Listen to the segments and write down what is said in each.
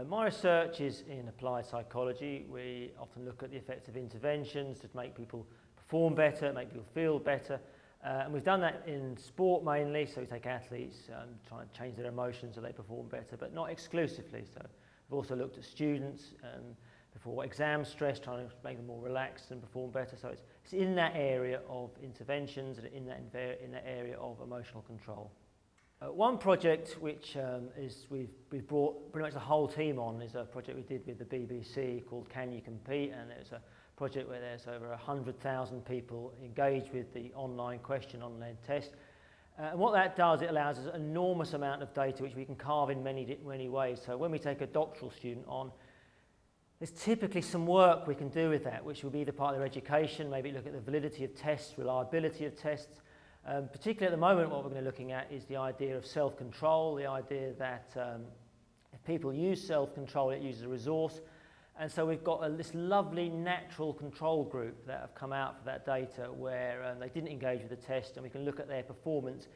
My research is in applied psychology. We often look at the effects of interventions to make people perform better, make people feel better. And we've done that in sport mainly, so we take athletes, try and change their emotions so they perform better, but not exclusively. So we've also looked at students before exam stress, trying to make them more relaxed and perform better. So it's in that area of interventions and in that area of emotional control. One project which we've brought pretty much the whole team on is a project we did with the BBC called Can You Compete, and it's a project where there's over 100,000 people engaged with the online question, online test. And what that does, it allows us an enormous amount of data which we can carve in many ways. So when we take a doctoral student on, there's typically some work we can do with that, which will be either part of their education, maybe look at the validity of tests, reliability of tests. Particularly at the moment, what we're going to be looking at is the idea of self-control, the idea that if people use self-control, it uses a resource. And so we've got this lovely natural control group that have come out for that data where they didn't engage with the test, and we can look at their performance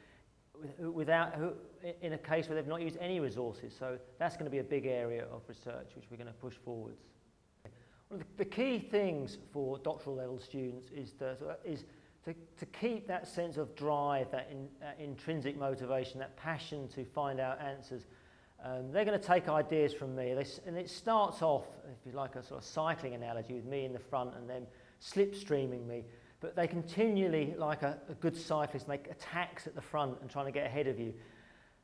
in a case where they've not used any resources. So that's going to be a big area of research which we're going to push forwards. One of the key things for doctoral level students is to keep that sense of drive, that intrinsic motivation, that passion to find out answers. They're going to take ideas from me, and it starts off, if you like, a sort of cycling analogy with me in the front and them slipstreaming me, but they continually, like a good cyclist, make attacks at the front and trying to get ahead of you.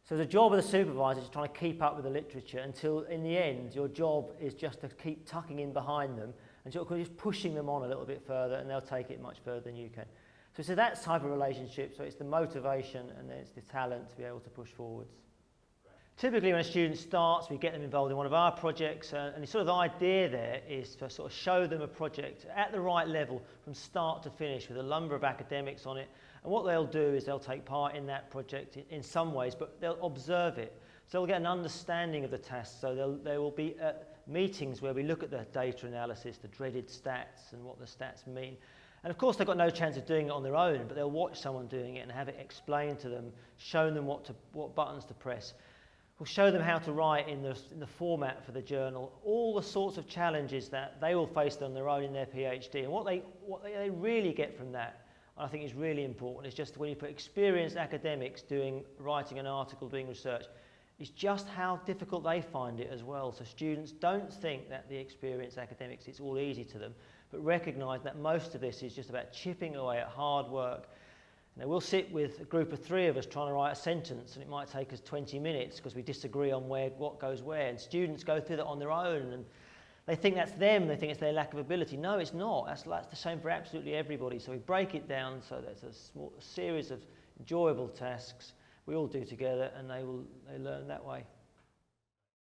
So the job of the supervisor is trying to keep up with the literature until, in the end, your job is just to keep tucking in behind them and just pushing them on a little bit further, and they'll take it much further than you can. So it's that type of relationship, so it's the motivation and there's the talent to be able to push forwards. Typically when a student starts, we get them involved in one of our projects, and the sort of idea there is to sort of show them a project at the right level from start to finish with a number of academics on it. And what they'll do is they'll take part in that project in some ways, but they'll observe it. So they'll get an understanding of the task. So there will be meetings where we look at the data analysis, the dreaded stats and what the stats mean. And of course they've got no chance of doing it on their own, but they'll watch someone doing it and have it explained to them, show them what buttons to press. We'll show them how to write in the format for the journal, all the sorts of challenges that they will face on their own in their PhD. And what they really get from that, I think is really important, is just when you put experienced academics writing an article, doing research, is just how difficult they find it as well. So students don't think that the experienced academics, it's all easy to them, but recognise that most of this is just about chipping away at hard work. Now, we'll sit with a group of 3 of us trying to write a sentence, and it might take us 20 minutes because we disagree on what goes where, and students go through that on their own, and they think that's them, they think it's their lack of ability. No, it's not. That's the same for absolutely everybody. So we break it down so there's a series of enjoyable tasks we all do together, and they learn that way.